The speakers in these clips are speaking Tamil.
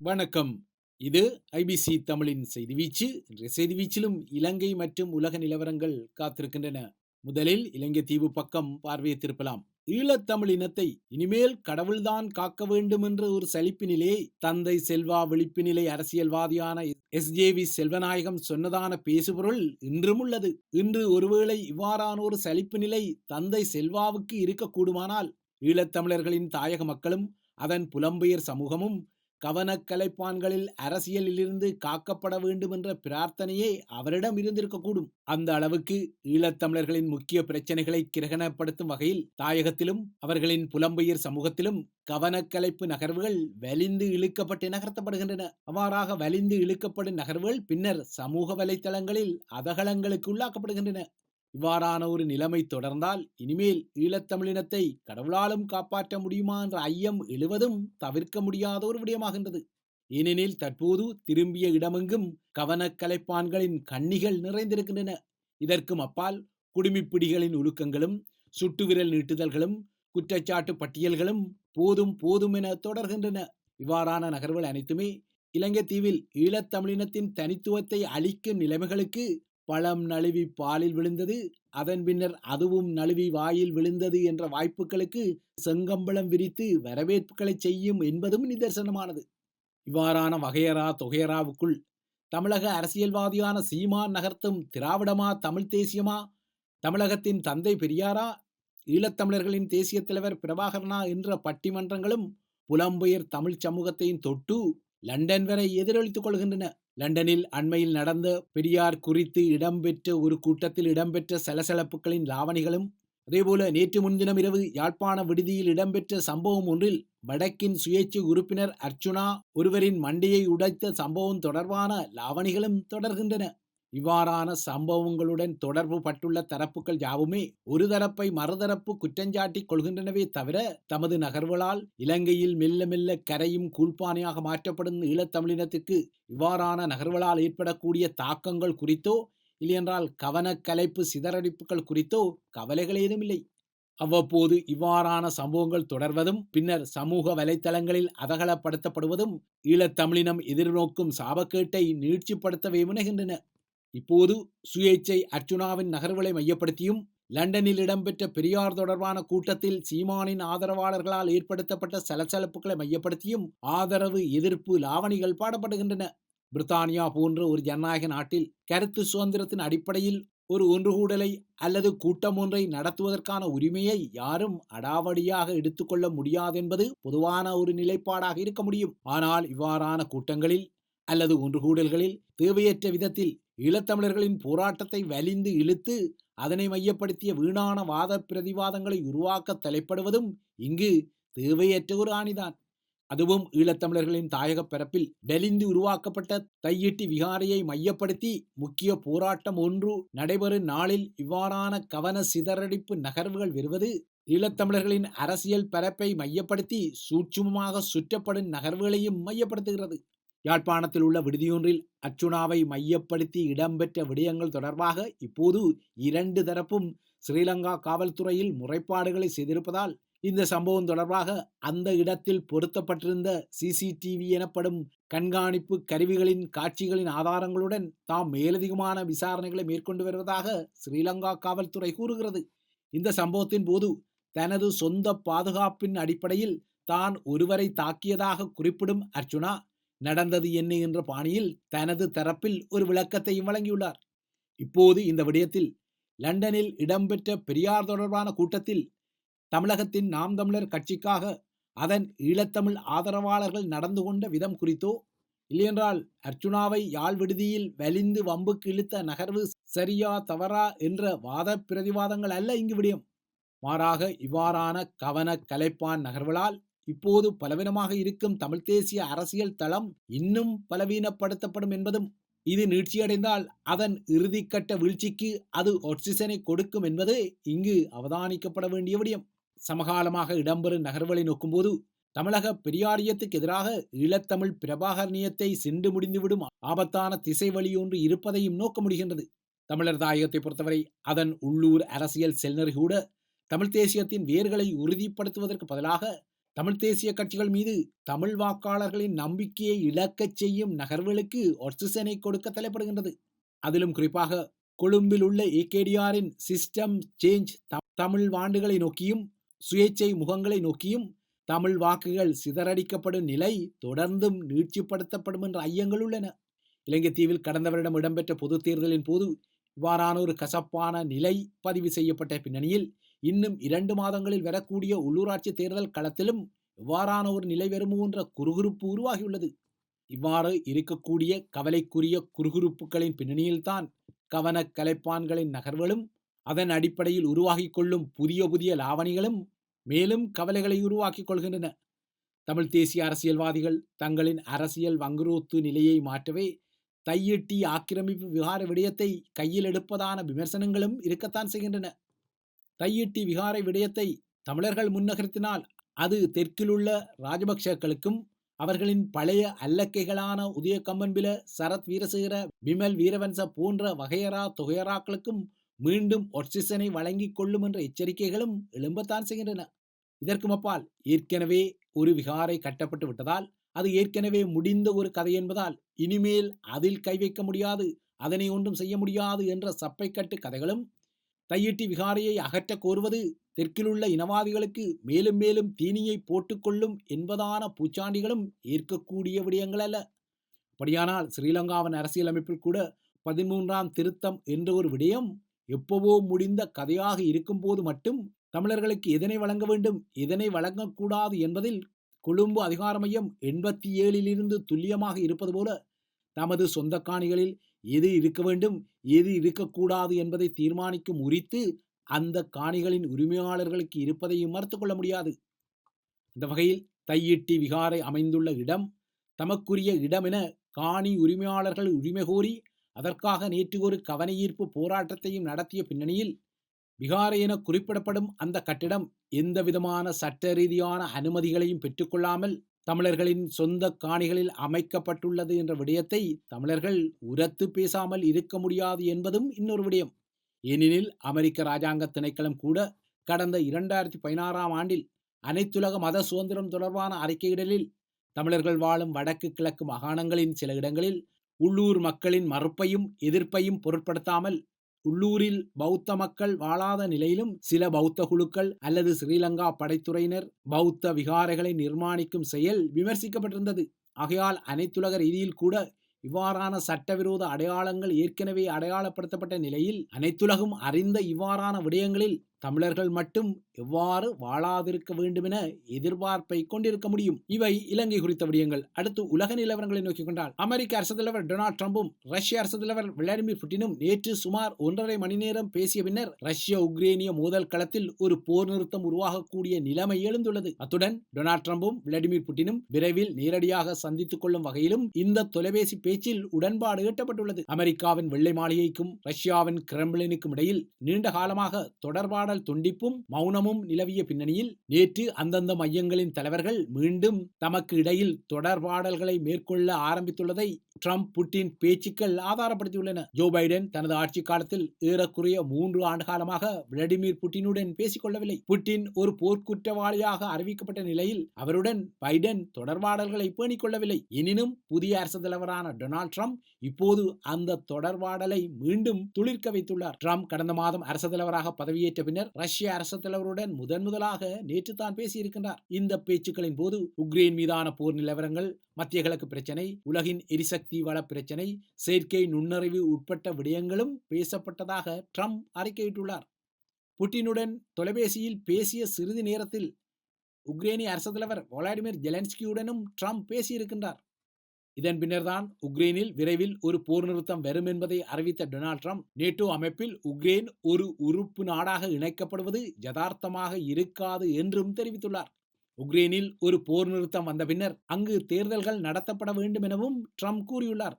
வணக்கம். இது ஐபிசி தமிழின் செய்தி வீச்சு. இன்றைய செய்தி வீச்சிலும் இலங்கை மற்றும் உலக நிலவரங்கள் காத்திருக்கின்றன. முதலில் இலங்கை தீவு பக்கம் பார்வையை திருப்பலாம். ஈழத்தமிழ் இனத்தை இனிமேல் கடவுள்தான் காக்க வேண்டும் என்ற ஒரு சலிப்பினிலே தந்தை செல்வா விழிப்புநிலை அரசியல்வாதியான SJV செல்வநாயகம் சொன்னதான பேசுபொருள் இன்றும் உள்ளது. இன்று ஒருவேளை இவ்வாறான ஒரு சலிப்பு நிலை தந்தை செல்வாவுக்கு இருக்கக்கூடுமானால் ஈழத்தமிழர்களின் தாயக மக்களும் அதன் புலம்பெயர் சமூகமும் கவனக்கலைப்பான்களில் அரசியலிலிருந்து காக்கப்பட வேண்டும் என்ற பிரார்த்தனையே அவரிடம் இருந்திருக்கக்கூடும். அந்த அளவுக்கு ஈழத்தமிழர்களின் முக்கிய பிரச்சனைகளை கிரகணப்படுத்தும் வகையில் தாயகத்திலும் அவர்களின் புலம்பெயர் சமூகத்திலும் கவனக்கலைப்பு நகர்வுகள் வலிந்து இழுக்கப்பட்டு நகர்த்தப்படுகின்றன. அவ்வாறாக வலிந்து இழுக்கப்படும் நகர்வுகள் பின்னர் சமூக வலைத்தளங்களில் அதகலங்களுக்கு உள்ளாக்கப்படுகின்றன. இவ்வாறான ஒரு நிலைமை தொடர்ந்தால் இனிமேல் ஈழத்தமிழினத்தை கடவுளாலும் காப்பாற்ற முடியுமா என்ற ஐயம் எழுவதும் தவிர்க்க முடியாத ஒரு விடயமாகின்றது. ஏனெனில் தற்போது திரும்பிய இடமெங்கும் கவனக்கலைப்பான்களின் கண்ணிகள் நிறைந்திருக்கின்றன. இதற்கும் அப்பால் குடுமிப்பிடிகளின் உலுக்கங்களும் சுட்டுவிரல் நீட்டுதல்களும் குற்றச்சாட்டு பட்டியல்களும் போதும் போதும் என தொடர்கின்றன. இவ்வாறான நகர்வுகள் அனைத்துமே இலங்கை தீவில் ஈழத்தமிழினத்தின் தனித்துவத்தை அளிக்கும் நிலைமைகளுக்கு பழம் நழுவி பாலில் விழுந்தது, அதன் பின்னர் அதுவும் நழுவி வாயில் விழுந்தது என்ற வாய்ப்புகளுக்கு செங்கம்பளம் விரித்து வரவேற்புகளை செய்யும் என்பதும் நிதர்சனமானது. இவ்வாறான வகையறா தொகையறாவுக்குள் தமிழக அரசியல்வாதியான சீமான் நகர்த்தும் திராவிடமா தமிழ் தேசியமா, தமிழகத்தின் தந்தை பெரியாரா, ஈழத்தமிழர்களின் தேசிய தலைவர் பிரபாகரனா என்ற பட்டிமன்றங்களும் புலம்பெயர் தமிழ் சமூகத்தையும் தொட்டு லண்டன் வரை எதிரொலித்துக் கொள்கின்றன. லண்டனில் அண்மையில் நடந்த பெரியார் குறித்து இடம்பெற்ற ஒரு கூட்டத்தில் இடம்பெற்ற சலசலப்புகளின் லாவணிகளும், அதேபோல நேற்று முன்தினம் இரவு யாழ்ப்பாண விடுதியில் இடம்பெற்ற சம்பவம் ஒன்றில் வடக்கின் சுயேட்சை உறுப்பினர் அர்ச்சுனா ஒருவரின் மண்டையை உடைத்த சம்பவம் தொடர்பான லாவணிகளும் தொடர்கின்றன. இவ்வாறான சம்பவங்களுடன் தொடர்பு பட்டுள்ள தரப்புகள் யாவுமே ஒரு தரப்பை மறுதரப்பு குற்றஞ்சாட்டி கொள்கின்றனவே தவிர தமது நகர்வுகளால் இலங்கையில் மெல்ல மெல்ல கரையும் கூழ்பானையாக மாற்றப்படும் ஈழத்தமிழினத்திற்கு இவ்வாறான நகர்வுகளால் ஏற்படக்கூடிய தாக்கங்கள் குறித்தோ இல்லையென்றால் கவனக்கலைப்பு சிதறடிப்புகள் குறித்தோ கவலைகள் ஏதுமில்லை. அவ்வப்போது இவ்வாறான சம்பவங்கள் தொடர்வதும் பின்னர் சமூக வலைத்தளங்களில் அதகலப்படுத்தப்படுவதும் ஈழத்தமிழினம் எதிர்நோக்கும் சாபக்கேட்டை நீட்சிப்படுத்தவே முனைகின்றன. இப்போது சுயேச்சை அர்ச்சுனாவின் நகர்வுகளை மையப்படுத்தியும் லண்டனில் இடம்பெற்ற பெரியார் தொடர்பான கூட்டத்தில் சீமானின் ஆதரவாளர்களால் ஏற்படுத்தப்பட்ட சலசலப்புகளை மையப்படுத்தியும் ஆதரவு எதிர்ப்பு லாவணிகள் பாடப்படுகின்றன. பிரித்தானியா போன்ற ஒரு ஜனநாயக நாட்டில் கருத்து சுதந்திரத்தின் அடிப்படையில் ஒரு ஒன்றுகூடலை அல்லது கூட்டம் ஒன்றை நடத்துவதற்கான உரிமையை யாரும் அடாவடியாக எடுத்துக்கொள்ள முடியாதென்பது பொதுவான ஒரு நிலைப்பாடாக இருக்க முடியும். ஆனால் இவ்வாறான கூட்டங்களில் அல்லது ஒன்றுகூடல்களில் தேவையற்ற விதத்தில் ஈழத்தமிழர்களின் போராட்டத்தை வலிந்து இழுத்து அதனை மையப்படுத்திய வீணான வாத பிரதிவாதங்களை உருவாக்க தலைப்படுவதும் இங்கு தேவையற்ற ஒரு ஆணிதான். அதுவும் ஈழத்தமிழர்களின் தாயக பரப்பில் வலிந்து உருவாக்கப்பட்ட தையிட்டி விகாரையை மையப்படுத்தி முக்கிய போராட்டம் ஒன்று நடைபெறும் நாளில் இவ்வாறான கவன சிதறடிப்பு நகர்வுகள் வருவது ஈழத்தமிழர்களின் அரசியல் பரப்பை மையப்படுத்தி சூட்சுமமாக சுற்றப்படும் நகர்வுகளையும் மையப்படுத்துகிறது. யாழ்ப்பாணத்தில் உள்ள விடுதியொன்றில் அர்ச்சுனாவை மையப்படுத்தி இடம்பெற்ற விடயங்கள் தொடர்பாக இப்போது இரண்டு தரப்பும் ஸ்ரீலங்கா காவல்துறையில் முறைப்பாடுகளை செய்திருப்பதால் இந்த சம்பவம் தொடர்பாக அந்த இடத்தில் பொருத்தப்பட்டிருந்த CCTV எனப்படும் கண்காணிப்பு கருவிகளின் காட்சிகளின் ஆதாரங்களுடன் தாம் மேலதிகமான விசாரணைகளை மேற்கொண்டு வருவதாக ஸ்ரீலங்கா காவல்துறை கூறுகிறது. இந்த சம்பவத்தின் போது தனது சொந்த பாதுகாப்பின் அடிப்படையில் தான் ஒருவரை தாக்கியதாக குறிப்பிடும் அர்ச்சுனா நடந்தது என்ன என்ற பாணியில் தனது தரப்பில் ஒரு விளக்கத்தையும் வழங்கியுள்ளார். இப்போது இந்த விடயத்தில் லண்டனில் இடம்பெற்ற பெரியார் தொடர்பான கூட்டத்தில் தமிழகத்தின் நாம் தமிழர் கட்சிக்காக அதன் ஈழத்தமிழ் ஆதரவாளர்கள் நடந்து கொண்ட விதம் குறித்தோ இல்லையென்றால் அர்ச்சுனாவை யாழ் விடுதியில் வலிந்து வம்புக்கு இழுத்த நகர்வு சரியா தவறா என்ற வாத பிரதிவாதங்கள் அல்ல இங்கு விடயம். மாறாக இவ்வாறான கவன கலைப்பான் நகர்வுகளால் இப்போது பலவீனமாக இருக்கும் தமிழ் தேசிய அரசியல் தளம் இன்னும் பலவீனப்படுத்தப்படும் என்பதும், இது நீட்சியடைந்தால் அதன் இறுதிக்கட்ட வீழ்ச்சிக்கு அது ஆக்சிஜனை கொடுக்கும் என்பது இங்கு அவதானிக்கப்பட வேண்டிய விடயம். சமகாலமாக இடம்பெறும் நகர்வுகளை நோக்கும்போது தமிழக பெரியாரியத்துக்கு எதிராக ஈழத்தமிழ் பிரபாகரணியத்தை சென்று முடிந்துவிடும் ஆபத்தான திசை வழி ஒன்று இருப்பதையும் நோக்க முடிகின்றது. தமிழர் தாயகத்தை பொறுத்தவரை அதன் உள்ளூர் அரசியல் செல்நெறி கூட தமிழ் தேசியத்தின் வேர்களை உறுதிப்படுத்துவதற்கு பதிலாக தமிழ் தேசிய கட்சிகள் மீது தமிழ் வாக்காளர்களின் நம்பிக்கையை இழக்கச் செய்யும் நகர்வுகளுக்கு ஒட்சிசனை கொடுக்க தலைப்படுகின்றது. அதிலும் குறிப்பாக கொழும்பில் உள்ள ஏகேடிஆரின் சிஸ்டம் சேஞ்ச் தமிழ் வாண்டுகளை நோக்கியும் சுயேச்சை முகங்களை நோக்கியும் தமிழ் வாக்குகள் சிதறடிக்கப்படும் நிலை தொடர்ந்தும் நீட்சிப்படுத்தப்படும் என்ற ஐயங்கள் உள்ளன. இலங்கை தீவில் கடந்த வருடம் இடம்பெற்ற பொதுத் தேர்தலின் போது இவ்வாறான ஒரு கசப்பான நிலை பதிவு செய்யப்பட்ட பின்னணியில் இன்னும் 2 மாதங்களில் வரக்கூடிய உள்ளூராட்சி தேர்தல் களத்திலும் இவ்வாறான ஒரு நிலை வருமோ என்ற குறுகுறுப்பு உருவாகியுள்ளது. இவ்வாறு இருக்கக்கூடிய கவலைக்குரிய குறுகுறுப்புகளின் பின்னணியில்தான் கவன கலைப்பான்களின் நகர்வுகளும் அதன் அடிப்படையில் உருவாகிக் கொள்ளும் புதிய புதிய லாவணிகளும் மேலும் கவலைகளை உருவாக்கிக் கொள்கின்றன. தமிழ் தேசிய அரசியல்வாதிகள் தங்களின் அரசியல் வங்குரோத்து நிலையை மாற்றவே தையிட்டி ஆக்கிரமிப்பு விகார விடயத்தை கையில் எடுப்பதான விமர்சனங்களும் இருக்கத்தான் செய்கின்றன. தையிட்டி விகார விடயத்தை தமிழர்கள் முன்னகர்த்தினால் அது தெற்கில் உள்ள ராஜபக்சக்களுக்கும் அவர்களின் பழைய அல்லக்கைகளான உதயகம்மன்பில, சரத் வீரசேகர, விமல் வீரவன்ச போன்ற வகையறா தொகையறாக்களுக்கும் மீண்டும் ஒட்சிசனை வழங்கிக் கொள்ளும் என்ற எச்சரிக்கைகளும் எழும்பத்தான் செய்கின்றன. இதற்கும் அப்பால் ஏற்கனவே ஒரு விகாரை கட்டப்பட்டு விட்டதால் அது ஏற்கனவே முடிந்த ஒரு கதை என்பதால் இனிமேல் அதில் கை வைக்க முடியாது, அதனை ஒன்றும் செய்ய முடியாது என்ற சப்பைக்கட்டு கதைகளும் தையிட்டி விகாரையை அகற்ற கோருவது தெற்கிலுள்ள இனவாதிகளுக்கு மேலும் மேலும் தீனியை போட்டுக்கொள்ளும் என்பதான பூச்சாண்டிகளும் ஏற்கக்கூடிய விடயங்கள் அல்ல. அப்படியானால் ஸ்ரீலங்காவின் அரசியலமைப்பில் கூட 13ஆம் திருத்தம் என்ற ஒரு விடயம் எப்பவோ முடிந்த கதையாக இருக்கும் போது மட்டும் தமிழர்களுக்கு எதனை வழங்க வேண்டும் எதனை வழங்கக்கூடாது என்பதில் கொழும்பு அதிகார மையம் 87 துல்லியமாக இருப்பது போல தமது சொந்த காணிகளில் எது இருக்க வேண்டும் எது இருக்கக்கூடாது என்பதை தீர்மானிக்கும் உரித்து அந்த காணிகளின் உரிமையாளர்களுக்கு இருப்பதையும் மறுத்து கொள்ள முடியாது. இந்த வகையில் தையிட்டி விகாரை அமைந்துள்ள இடம் தமக்குரிய இடம் என காணி உரிமையாளர்கள் உரிமை கோரி அதற்காக நேற்று ஒரு கவனஈர்ப்பு போராட்டத்தையும் நடத்திய பின்னணியில் விகாரை என குறிப்பிடப்படும் அந்த கட்டிடம் எந்த விதமான சட்ட ரீதியான அனுமதிகளையும் பெற்றுக்கொள்ளாமல் தமிழர்களின் சொந்த காணிகளில் அமைக்கப்பட்டுள்ளது என்ற விடயத்தை தமிழர்கள் உரத்து பேசாமல் இருக்க முடியாது என்பதும் இன்னொரு விடயம். ஏனெனில் அமெரிக்க இராஜாங்க திணைக்களம் கூட கடந்த 2016ஆம் ஆண்டில் அனைத்துலக மத சுதந்திரம் தொடர்பான அறிக்கையிடலில் தமிழர்கள் வாழும் வடக்கு கிழக்கு மாகாணங்களின் சில இடங்களில் உள்ளூர் மக்களின் மறுப்பையும் எதிர்ப்பையும் பொருட்படுத்தாமல் உள்ளூரில் பௌத்த மக்கள் வாழாத நிலையிலும் சில பௌத்த குழுக்கள் அல்லது ஸ்ரீலங்கா படைத்துறையினர் பௌத்த விகாரைகளை நிர்மாணிக்கும் செயல் விமர்சிக்கப்பட்டிருந்தது. ஆகையால் அனைத்துலக ரீதியில் கூட இவ்வாறான சட்டவிரோத அடையாளங்கள் ஏற்கனவே அடையாளப்படுத்தப்பட்ட நிலையில் அனைத்துலகும் அறிந்த இவ்வாறான விடயங்களில் தமிழர்கள் மட்டும் எவ்வாறு வாழாதிருக்க வேண்டுமென எதிர்பார்ப்பை கொண்டிருக்க முடியும்? இவை இலங்கை குறித்த விடயங்கள். அடுத்து உலக நிலவரங்களை நோக்கிக் கொண்டால் அமெரிக்க அரசு தலைவர் டொனால்ட் ட்ரம்பும் ரஷ்ய அரசு தலைவர் விளாடிமிர் புட்டினும் நேற்று சுமார் 1.5 மணி நேரம் பேசிய பின்னர் ரஷ்ய உக்ரேனிய மோதல் களத்தில் ஒரு போர் நிறுத்தம் உருவாகக்கூடிய நிலைமை எழுந்துள்ளது. அத்துடன் டொனால்ட் ட்ரம்பும் விளாடிமிர் புட்டினும் விரைவில் நேரடியாக சந்தித்துக் கொள்ளும் வகையிலும் இந்த தொலைபேசி பேச்சில் உடன்பாடு எட்டப்பட்டுள்ளது. அமெரிக்காவின் வெள்ளை மாளிகைக்கும் ரஷ்யாவின் கிரெம்ளினுக்கும் இடையில் நீண்ட காலமாக தொடர்பாடல் துண்டிப்பும் மௌனமும் நிலவிய பின்னணியில் நேற்று அந்தந்த மையங்களின் தலைவர்கள் மீண்டும் தமக்கு இடையில் தொடர்பாடல்களை மேற்கொள்ள ஆரம்பித்துள்ளதை ட்ரம்ப் புட்டின் பேச்சுக்கள் ஆதாரப்படுத்தியுள்ளன. ஜோ பைடன் தனது ஆட்சி காலத்தில் ஏறக்குறைய 3 ஆண்டு காலமாக விளாடிமிர் புட்டினுடன் பேசிக் கொள்ளவில்லை. புட்டின் ஒரு போர்க்குற்றவாளியாக அறிவிக்கப்பட்ட நிலையில் அவருடன் பைடன் தொடர்பாடல்களை பேணிக் கொள்ளவில்லை. எனினும் புதிய அரசு தலைவரான டொனால்ட் ட்ரம்ப் இப்போது அந்த தொடர்பாடலை மீண்டும் துளிர்க்க வைத்துள்ளார். ட்ரம்ப் கடந்த மாதம் அரசு தலைவராக பதவியேற்ற பின்னர் ரஷ்ய அரசு தலைவருடன் முதலாக நேற்று தான் பேசியிருக்கின்றார். இந்த பேச்சுக்களின் போது உக்ரைன் மீதான போர் நிலவரங்கள், மத்திய கிழக்கு பிரச்சனை, உலகின் எரிசக்தி வள பிரச்சனை, செயற்கை நுண்ணறிவு உட்பட்ட விடயங்களும் பேசப்பட்டதாக ட்ரம்ப் அறிக்கையிட்டுள்ளார். புட்டினுடன் தொலைபேசியில் பேசிய சிறிது நேரத்தில் உக்ரைனிய அரசு தலைவர் விளாடிமிர் ஜெலன்ஸ்கியுடனும் ட்ரம்ப் பேசியிருக்கின்றார். இதன் பின்னர்தான் உக்ரைனில் விரைவில் ஒரு போர் நிறுத்தம் வரும் என்பதை அறிவித்த டொனால்ட் ட்ரம்ப் நேட்டோ அமைப்பில் உக்ரைன் ஒரு உறுப்பு நாடாக இணைக்கப்படுவது யதார்த்தமாக இருக்காது என்றும் தெரிவித்துள்ளார். உக்ரைனில் ஒரு போர் நிறுத்தம் வந்த பின்னர் அங்கு தேர்தல்கள் நடத்தப்பட வேண்டும் எனவும் ட்ரம்ப் கூறியுள்ளார்.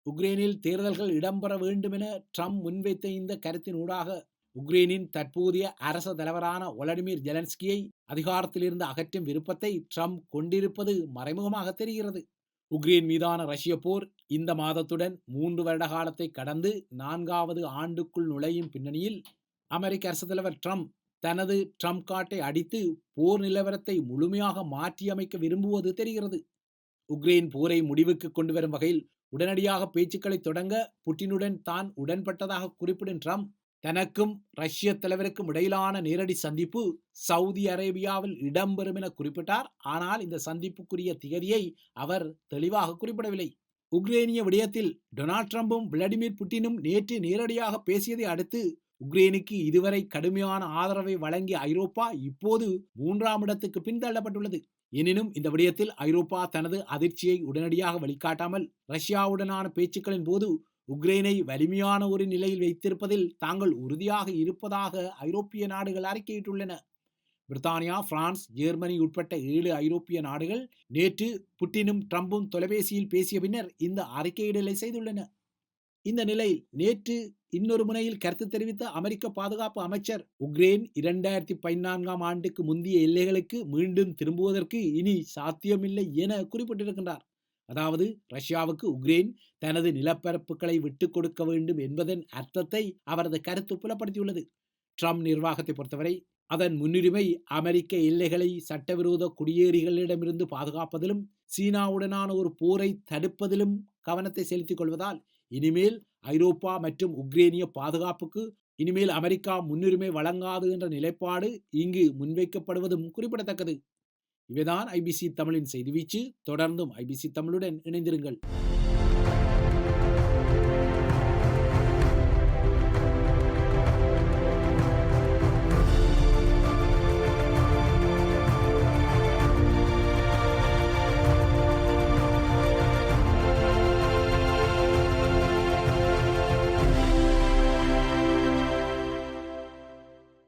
உக்ரைனில் தேர்தல்கள் இடம்பெற வேண்டும் என ட்ரம்ப் முன்வைத்த இந்த கருத்தின் ஊடாக உக்ரைனின் தற்போதைய அரசு தலைவரான விளாடிமிர் ஜெலன்ஸ்கியை அதிகாரத்திலிருந்து அகற்றும் விருப்பத்தை ட்ரம்ப் கொண்டிருப்பது மறைமுகமாக தெரிகிறது. உக்ரைன் மீதான ரஷ்ய போர் இந்த மாதத்துடன் 3 வருட காலத்தை கடந்து 4வது ஆண்டுக்குள் நுழையும் பின்னணியில் அமெரிக்க அரசு தலைவர் ட்ரம்ப் தனது ட்ரம்ப் கார்டை அடித்து போர் நிலவரத்தை முழுமையாக மாற்றியமைக்க விரும்புவது தெரிகிறது. உக்ரைன் போரை முடிவுக்கு கொண்டு வரும் வகையில் உடனடியாக பேச்சுக்களை தொடங்க புட்டினுடன் தான் உடன்பட்டதாக குறிப்பிடும் ட்ரம்ப், தனக்கும் ரஷ்ய தலைவருக்கும் இடையிலான நேரடி சந்திப்பு சவுதி அரேபியாவில் இடம்பெறும் என குறிப்பிட்டார். ஆனால் இந்த சந்திப்புக்குரிய திகதியை அவர் தெளிவாக குறிப்பிடவில்லை. உக்ரைனிய விடயத்தில் டொனால்ட் ட்ரம்பும் விளாடிமிர் புட்டினும் நேற்று நேரடியாக பேசியதை அடுத்து உக்ரைனுக்கு இதுவரை கடுமையான ஆதரவை வழங்கிய ஐரோப்பா இப்போது 3ஆம் இடத்துக்கு பின்தள்ளப்பட்டுள்ளது. எனினும் இந்த விடயத்தில் ஐரோப்பா தனது அதிர்ச்சியை உடனடியாக வெளிக்காட்டாமல் ரஷ்யாவுடனான பேச்சுக்களின் போது உக்ரைனை வலிமையான ஒரு நிலையில் வைத்திருப்பதில் தாங்கள் உறுதியாக இருப்பதாக ஐரோப்பிய நாடுகள் அறிக்கையிட்டுள்ளன. பிரித்தானியா, பிரான்ஸ், ஜெர்மனி உட்பட்ட 7 ஐரோப்பிய நாடுகள் நேற்று புட்டினும் ட்ரம்பும் தொலைபேசியில் பேசிய பின்னர் இந்த அறிக்கையிடலை செய்துள்ளன. இந்த நிலையில் நேற்று இன்னொரு முனையில் கருத்து தெரிவித்த அமெரிக்க பாதுகாப்பு அமைச்சர், உக்ரைன் 2014ஆம் ஆண்டுக்கு முந்தைய எல்லைகளுக்கு மீண்டும் திரும்புவதற்கு இனி சாத்தியமில்லை என குறிப்பிட்டிருக்கின்றார். அதாவது ரஷ்யாவுக்கு உக்ரைன் தனது நிலப்பரப்புகளை விட்டுக் கொடுக்க வேண்டும் என்பதன் அர்த்தத்தை அவரது கருத்து புலப்படுத்தியுள்ளது. ட்ரம்ப் நிர்வாகத்தை பொறுத்தவரை அதன் முன்னுரிமை அமெரிக்க எல்லைகளை சட்டவிரோத குடியேறிகளிடமிருந்து பாதுகாப்பதிலும் சீனாவுடனான ஒரு போரை தடுப்பதிலும் கவனத்தை செலுத்திக் கொள்வதால் இனிமேல் ஐரோப்பா மற்றும் உக்ரைனிய பாதுகாப்புக்கு இனிமேல் அமெரிக்கா முன்னுரிமை வழங்காது என்ற நிலைப்பாடு இங்கு முன்வைக்கப்படுவதும் குறிப்பிடத்தக்கது. இவைதான் ஐபிசி தமிழின் செய்தி வீச்சு. தொடர்ந்தும் ஐபிசி தமிழுடன் இணைந்திருங்கள்.